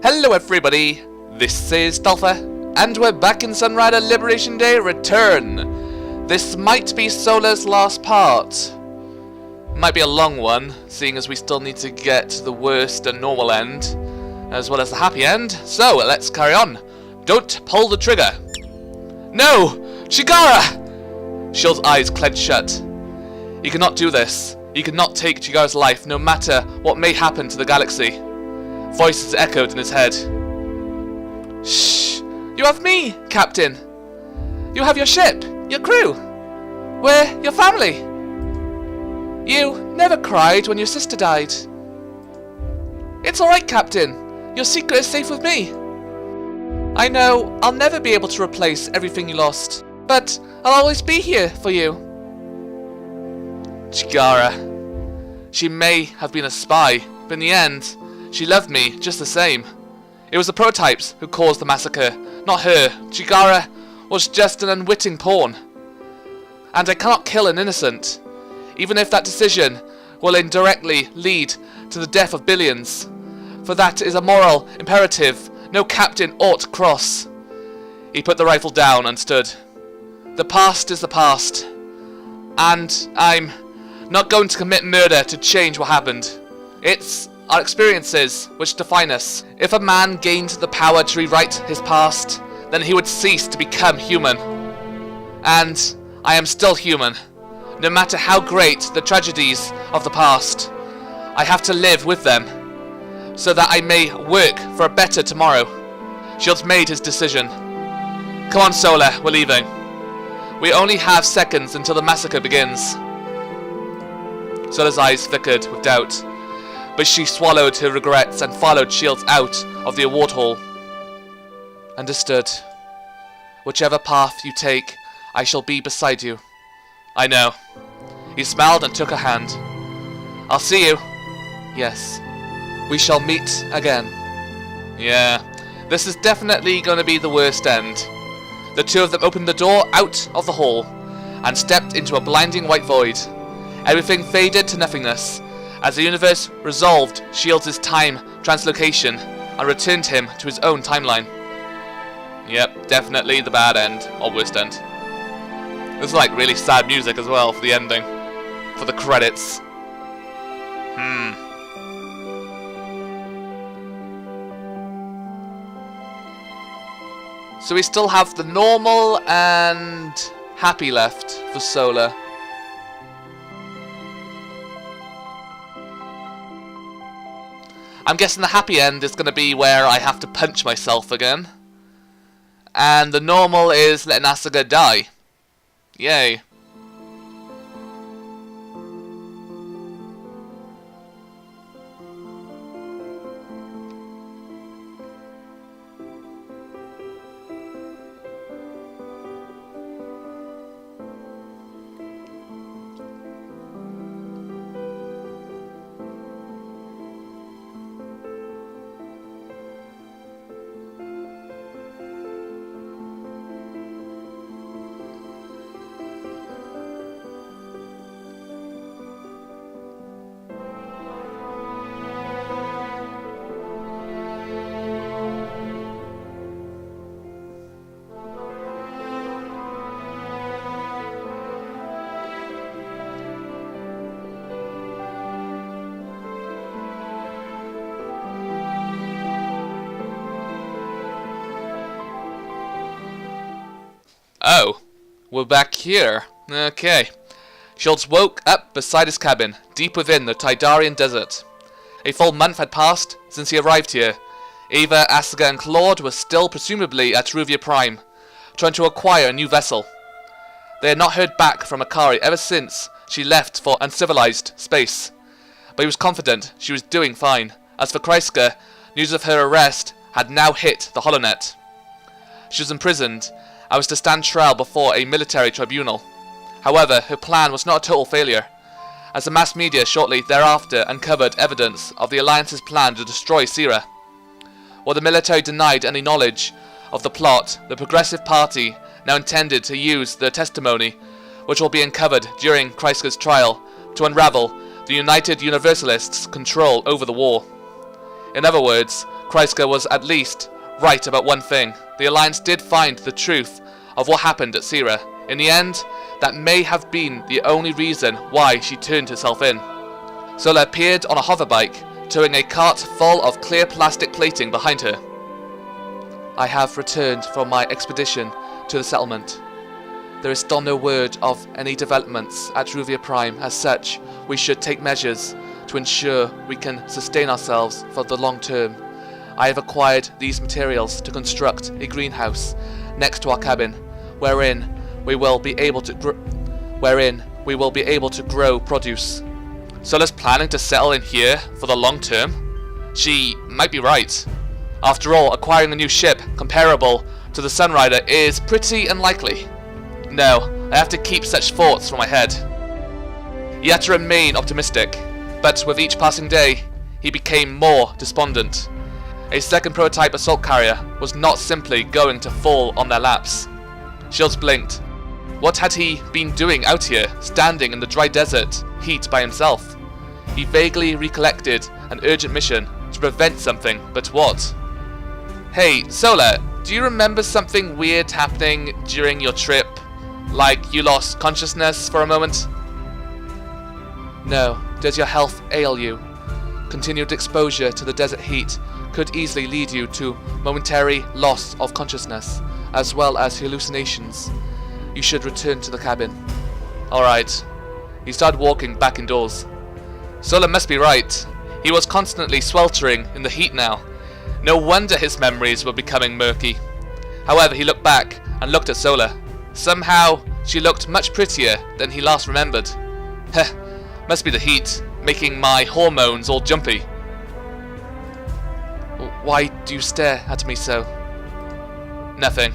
Hello everybody, this is Dalfa, and we're back in Sunrider Liberation Day Return. This might be Sola's last part. Might be a long one, seeing as we still need to get to the worst and normal end, as well as the happy end. So, let's carry on. Don't pull the trigger. No! Chigara! Shield's eyes clenched shut. He cannot do this. He cannot take Chigara's life, no matter what may happen to the galaxy. Voices echoed in his head. Shh! You have me, Captain! You have your ship, your crew! We're your family! You never cried when your sister died. It's alright, Captain. Your secret is safe with me. I know I'll never be able to replace everything you lost, but I'll always be here for you. Chigara. She may have been a spy, but in the end, she loved me just the same. It was the prototypes who caused the massacre, not her. Chigara was just an unwitting pawn. And I cannot kill an innocent, even if that decision will indirectly lead to the death of billions. For that is a moral imperative no captain ought cross. He put the rifle down and stood. The past is the past, and I'm not going to commit murder to change what happened. It's our experiences which define us. If a man gained the power to rewrite his past, then he would cease to become human. And I am still human. No matter how great the tragedies of the past, I have to live with them, so that I may work for a better tomorrow. Shield's made his decision. Come on, Sola, we're leaving. We only have seconds until the massacre begins. Sola's eyes flickered with doubt, but she swallowed her regrets and followed Shields out of the award hall. Understood. Whichever path you take, I shall be beside you. I know. He smiled and took her hand. I'll see you. Yes. We shall meet again. Yeah, this is definitely going to be the worst end. The two of them opened the door out of the hall and stepped into a blinding white void. Everything faded to nothingness as the universe resolved Shields' time translocation and returned him to his own timeline. Yep, definitely the bad end, or worst end. This is like really sad music as well for the ending, for the credits. So we still have the normal and happy left for Sola. I'm guessing the happy end is going to be where I have to punch myself again. And the normal is letting Asuka die. Yay. Oh, we're back here. Okay. Shields woke up beside his cabin, deep within the Tidarian desert. A full month had passed since he arrived here. Ava, Asuka, and Claude were still presumably at Ruvia Prime, trying to acquire a new vessel. They had not heard back from Akari ever since she left for uncivilized space, but he was confident she was doing fine. As for Kreiska, news of her arrest had now hit the HoloNet. She was imprisoned. I was to stand trial before a military tribunal. However, her plan was not a total failure, as the mass media shortly thereafter uncovered evidence of the Alliance's plan to destroy Sira. While the military denied any knowledge of the plot, the Progressive Party now intended to use their testimony, which will be uncovered during Kreiska's trial, to unravel the United Universalists' control over the war. In other words, Kreisky was at least right about one thing. The Alliance did find the truth of what happened at Sierra. In the end, that may have been the only reason why she turned herself in. Sola appeared on a hoverbike, towing a cart full of clear plastic plating behind her. I have returned from my expedition to the settlement. There is still no word of any developments at Ruvia Prime. As such, we should take measures to ensure we can sustain ourselves for the long term. I have acquired these materials to construct a greenhouse next to our cabin, wherein we will be able to grow produce. Sola's planning to settle in here for the long term? She might be right. After all, acquiring a new ship comparable to the Sunrider is pretty unlikely. No, I have to keep such thoughts from my head. He had to remain optimistic, but with each passing day, he became more despondent. A second prototype assault carrier was not simply going to fall on their laps. Shields blinked. What had he been doing out here, standing in the dry desert heat by himself? He vaguely recollected an urgent mission to prevent something, but what? Hey, Sola, do you remember something weird happening during your trip? Like you lost consciousness for a moment? No. Does your health ail you? Continued exposure to the desert heat could easily lead you to momentary loss of consciousness, as well as hallucinations. You should return to the cabin. Alright. He started walking back indoors. Sola must be right. He was constantly sweltering in the heat now. No wonder his memories were becoming murky. However, he looked back and looked at Sola. Somehow, she looked much prettier than he last remembered. Heh, must be the heat, making my hormones all jumpy. Why do you stare at me so? Nothing.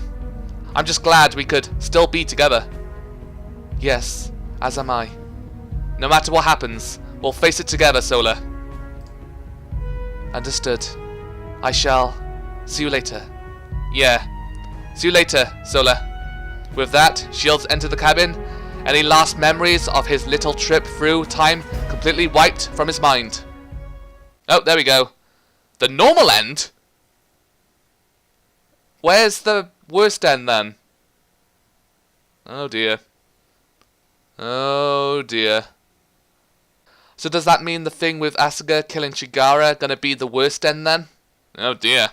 I'm just glad we could still be together. Yes, as am I. No matter what happens, we'll face it together, Sola. Understood. I shall see you later. Yeah. See you later, Sola. With that, Shields entered the cabin. Any last memories of his little trip through time completely wiped from his mind. Oh, there we go. The normal end? Where's the worst end then? Oh dear. Oh dear. So does that mean the thing with Asuka killing Chigara gonna be the worst end then? Oh dear.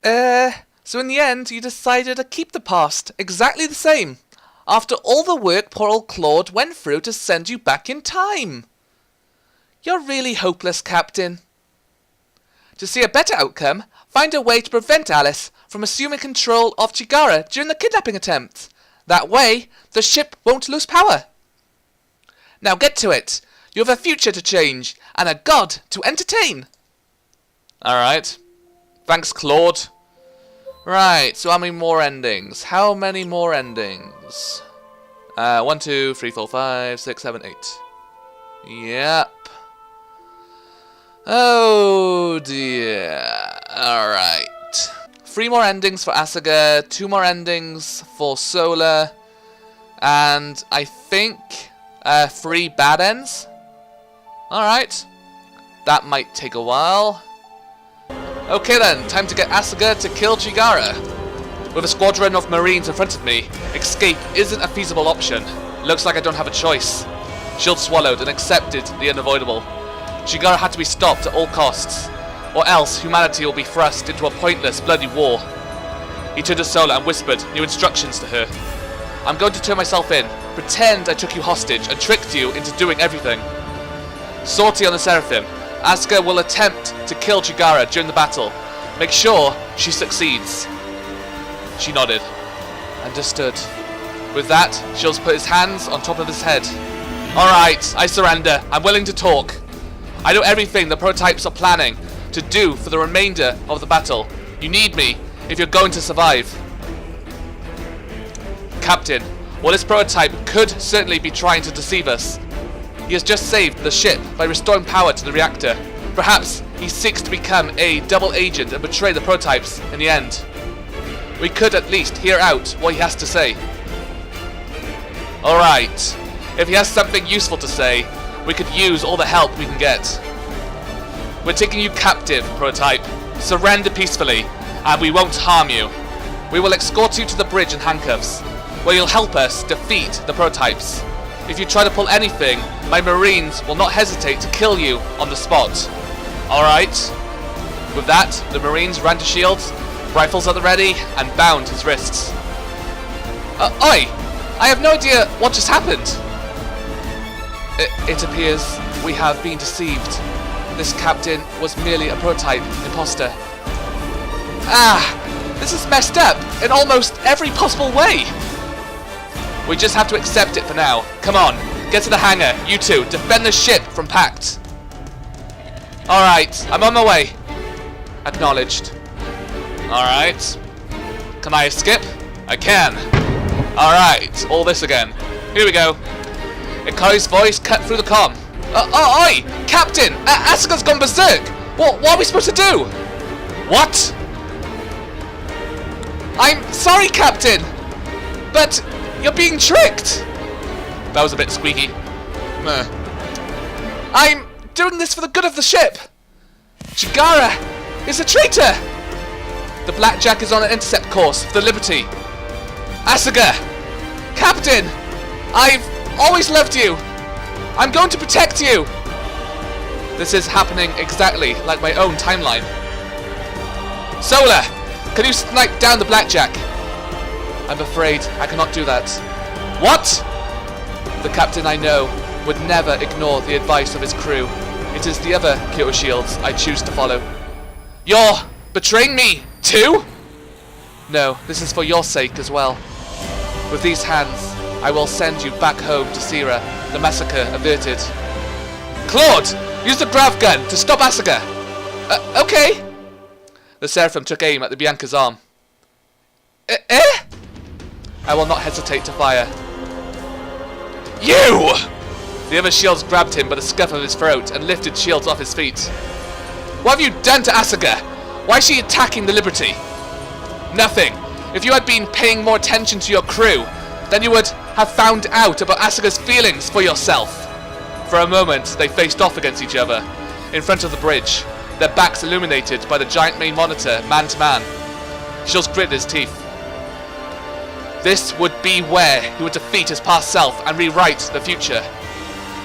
So in the end you decided to keep the past exactly the same, after all the work poor old Claude went through to send you back in time. You're really hopeless, Captain. To see a better outcome, find a way to prevent Alice from assuming control of Chigara during the kidnapping attempt. That way, the ship won't lose power. Now get to it. You have a future to change, and a god to entertain. Alright. Thanks, Claude. Right, so how many more endings? How many more endings? 1, 2, 3, 4, 5, 6, 7, 8. Yep. Oh dear. Alright. 3 more endings for Asuka, 2 more endings for Sola, and I think 3 bad ends. Alright. That might take a while. Okay then, time to get Asuka to kill Chigara. With a squadron of Marines in front of me, escape isn't a feasible option. Looks like I don't have a choice. Shield swallowed and accepted the unavoidable. Chigara had to be stopped at all costs, or else humanity will be thrust into a pointless, bloody war. He turned to Sola and whispered new instructions to her. I'm going to turn myself in, pretend I took you hostage and tricked you into doing everything. Sortie on the Seraphim. Asuka will attempt to kill Chigara during the battle. Make sure she succeeds. She nodded. Understood. With that, Shields put his hands on top of his head. Alright, I surrender. I'm willing to talk. I know everything the prototypes are planning to do for the remainder of the battle. You need me if you're going to survive. Captain, while this prototype could certainly be trying to deceive us, he has just saved the ship by restoring power to the reactor. Perhaps he seeks to become a double agent and betray the prototypes in the end. We could at least hear out what he has to say. Alright, if he has something useful to say, we could use all the help we can get. We're taking you captive, prototype. Surrender peacefully, and we won't harm you. We will escort you to the bridge in handcuffs, where you'll help us defeat the prototypes. If you try to pull anything, my marines will not hesitate to kill you on the spot. Alright? With that, the marines ran to shields, rifles at the ready, and bound his wrists. Oi! I have no idea what just happened. It appears we have been deceived. This captain was merely a prototype imposter. This is messed up in almost every possible way. We just have to accept it for now. Come on, get to the hangar. You two, defend the ship from Pact. Alright, I'm on my way. Acknowledged. Alright. Can I skip? I can. Alright, all this again. Here we go. Ikari's voice cut through the comm. Oi! Captain! Asuka's gone berserk! What are we supposed to do? What? I'm sorry, Captain! But you're being tricked! That was a bit squeaky. Meh. I'm doing this for the good of the ship! Chigara is a traitor! The Blackjack is on an intercept course for the Liberty. Asuka! Captain! I've always loved you! I'm going to protect you! This is happening exactly like my own timeline. Sola! Can you snipe down the Blackjack? I'm afraid I cannot do that. What? The captain I know would never ignore the advice of his crew. It is the other Kyoto Shields I choose to follow. You're betraying me too? No, this is for your sake as well. With these hands, I will send you back home to Sira, the massacre averted. Claude! Use the grav gun to stop Asuka! Okay! The Seraphim took aim at the Bianca's arm. I will not hesitate to fire. You! The other shields grabbed him by the scuff of his throat and lifted Shields off his feet. What have you done to Asuka? Why is she attacking the Liberty? Nothing. If you had been paying more attention to your crew, then you would have found out about Asuka's feelings for yourself. For a moment, they faced off against each other, in front of the bridge, their backs illuminated by the giant main monitor, man to man. Shields gritted his teeth. This would be where he would defeat his past self and rewrite the future.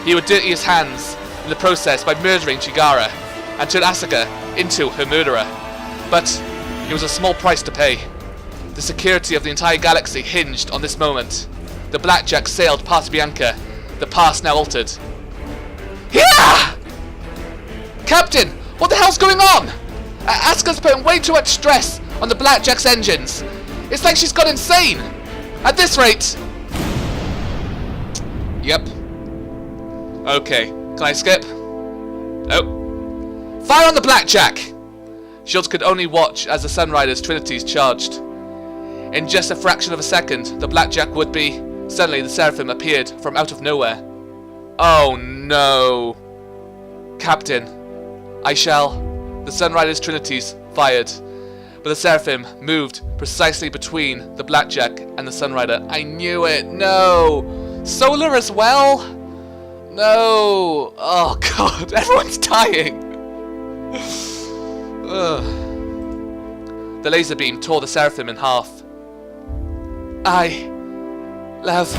He would dirty his hands in the process by murdering Chigara and turn Asuka into her murderer. But it was a small price to pay. The security of the entire galaxy hinged on this moment. The Blackjack sailed past Bianca, the past now altered. Yeah! Captain, what the hell's going on? Asuka's putting way too much stress on the Blackjack's engines. It's like she's gone insane. At this rate... Yep. Okay, can I skip? Oh. Fire on the Blackjack! Shields could only watch as the Sunrider's trinities charged. In just a fraction of a second, the Blackjack would be... Suddenly, the Seraphim appeared from out of nowhere. Oh no. Captain, I shall... The Sunrider's trinities fired, but the Seraphim moved precisely between the Blackjack and the Sunrider. I knew it. No. Sola as well? No. Oh god, everyone's dying. The laser beam tore the Seraphim in half. I love...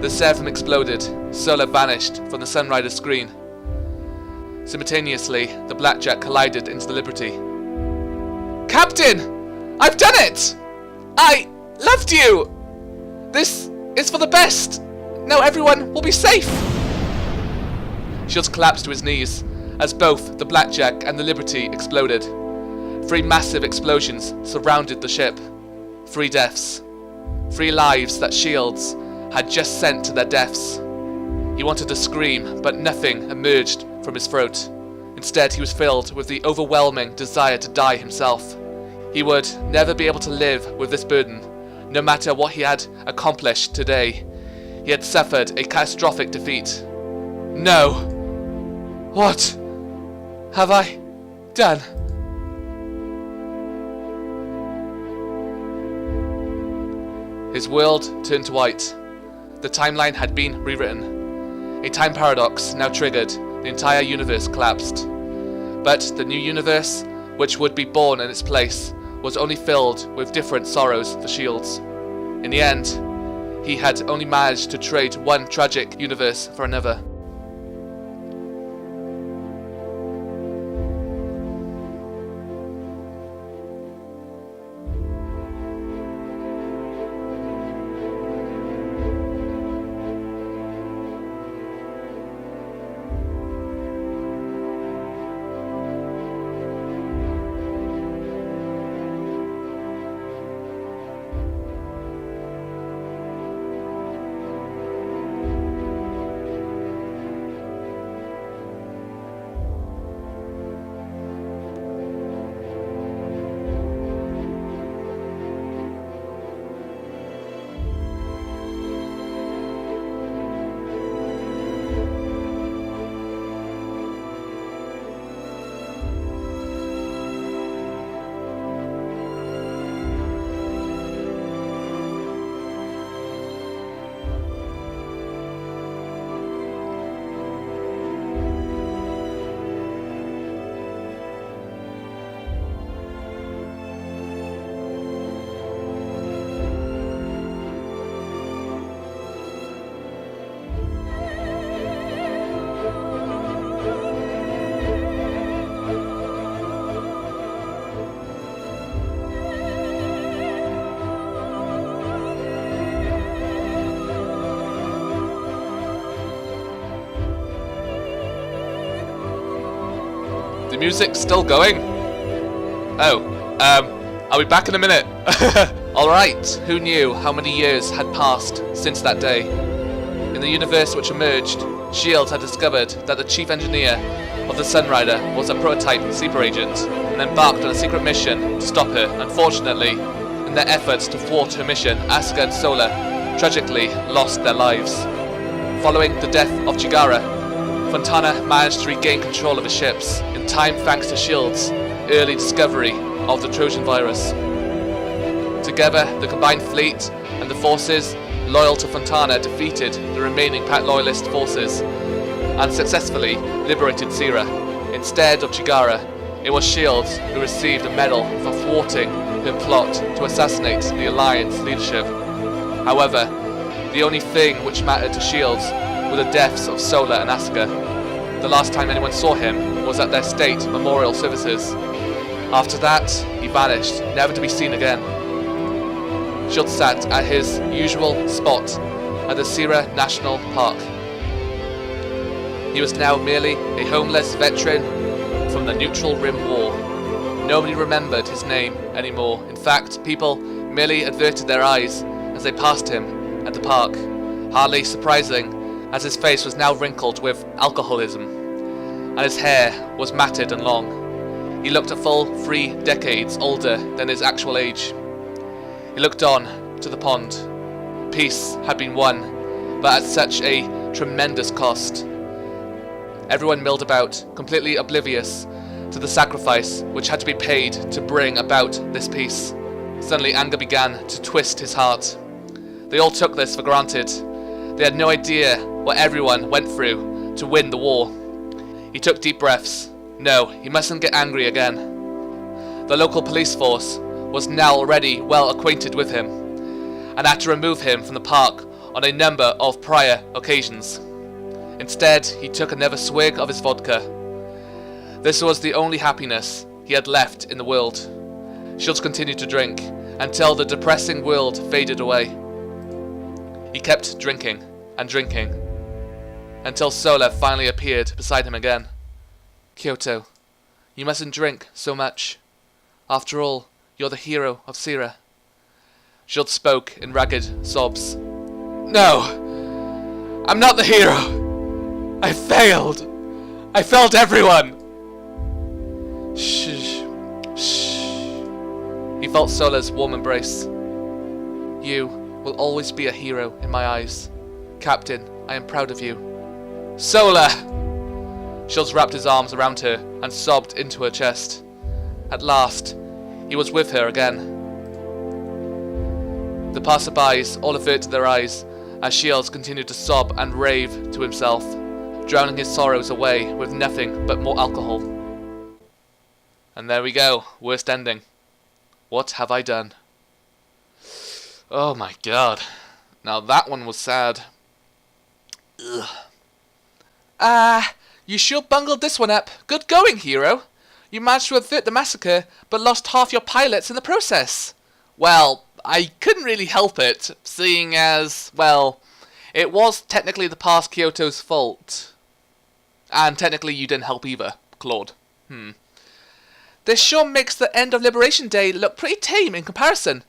The Seraphim exploded. Sola vanished from the Sunrider screen. Simultaneously, the Blackjack collided into the Liberty. Captain! I've done it! I loved you! This is for the best! Now everyone will be safe! Shields collapsed to his knees as both the Blackjack and the Liberty exploded. 3 massive explosions surrounded the ship. 3 deaths. 3 lives that Shields had just sent to their deaths. He wanted to scream, but nothing emerged from his throat. Instead, he was filled with the overwhelming desire to die himself. He would never be able to live with this burden, no matter what he had accomplished today. He had suffered a catastrophic defeat. No! What have I done? His world turned to white. The timeline had been rewritten. A time paradox now triggered. The entire universe collapsed. But the new universe, which would be born in its place, was only filled with different sorrows for Shields. In the end, he had only managed to trade one tragic universe for another. The music's still going? Oh, I'll be back in a minute. Alright, who knew how many years had passed since that day? In the universe which emerged, S.H.I.E.L.D. had discovered that the chief engineer of the Sunrider was a prototype sleeper agent, and embarked on a secret mission to stop her. Unfortunately, in their efforts to thwart her mission, Asuka and Sola tragically lost their lives. Following the death of Chigara, Fontana managed to regain control of his ships, in time thanks to S.H.I.E.L.D.'s early discovery of the Trojan virus. Together, the combined fleet and the forces loyal to Fontana defeated the remaining Pact Loyalist forces and successfully liberated Sira. Instead of Chigara, it was S.H.I.E.L.D. who received a medal for thwarting her plot to assassinate the Alliance leadership. However, the only thing which mattered to S.H.I.E.L.D. were the deaths of Sola and Asuka. The last time anyone saw him was at their state memorial services. After that, he vanished, never to be seen again. S.H.I.E.L.D. sat at his usual spot at the Sira National Park. He was now merely a homeless veteran from the Neutral Rim War. Nobody remembered his name anymore. In fact, people merely averted their eyes as they passed him at the park. Hardly surprising, as his face was now wrinkled with alcoholism, and his hair was matted and long. He looked a full 3 decades older than his actual age. He looked on to the pond. Peace had been won, but at such a tremendous cost. Everyone milled about, completely oblivious to the sacrifice which had to be paid to bring about this peace. Suddenly anger began to twist his heart. They all took this for granted. They had no idea what everyone went through to win the war. He took deep breaths. No, he mustn't get angry again. The local police force was now already well acquainted with him, and had to remove him from the park on a number of prior occasions. Instead, he took another swig of his vodka. This was the only happiness he had left in the world. S.H.I.E.L.D. continued to drink until the depressing world faded away. He kept drinking and drinking until Sola finally appeared beside him again. Kyoto, you mustn't drink so much. After all, you're the hero of Sira. S.H.I.E.L.D. spoke in ragged sobs. No, I'm not the hero. I failed. I failed everyone. Shh. He felt Sola's warm embrace. You will always be a hero in my eyes. Captain, I am proud of you. Sola! S.H.I.E.L.D. wrapped his arms around her and sobbed into her chest. At last, he was with her again. The passerbys all averted their eyes as S.H.I.E.L.D. continued to sob and rave to himself, drowning his sorrows away with nothing but more alcohol. And there we go. Worst ending. What have I done? Oh my god. Now that one was sad. Ugh. You sure bungled this one up. Good going, hero. You managed to avert the massacre, but lost half your pilots in the process. Well, I couldn't really help it, seeing as, well, it was technically the past Kyoto's fault. And technically you didn't help either, Claude. This sure makes the end of Liberation Day look pretty tame in comparison.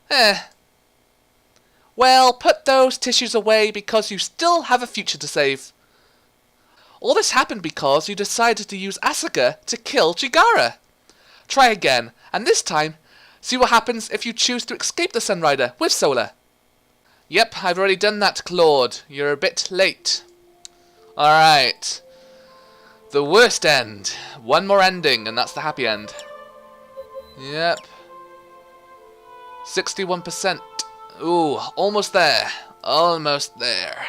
Well, put those tissues away because you still have a future to save. All this happened because you decided to use Asuka to kill Chigara. Try again, and this time, see what happens if you choose to escape the Sunrider with Sola. Yep, I've already done that, Claude. You're a bit late. Alright. The worst end. One more ending, and that's the happy end. Yep. 61%. Ooh, almost there. Almost there.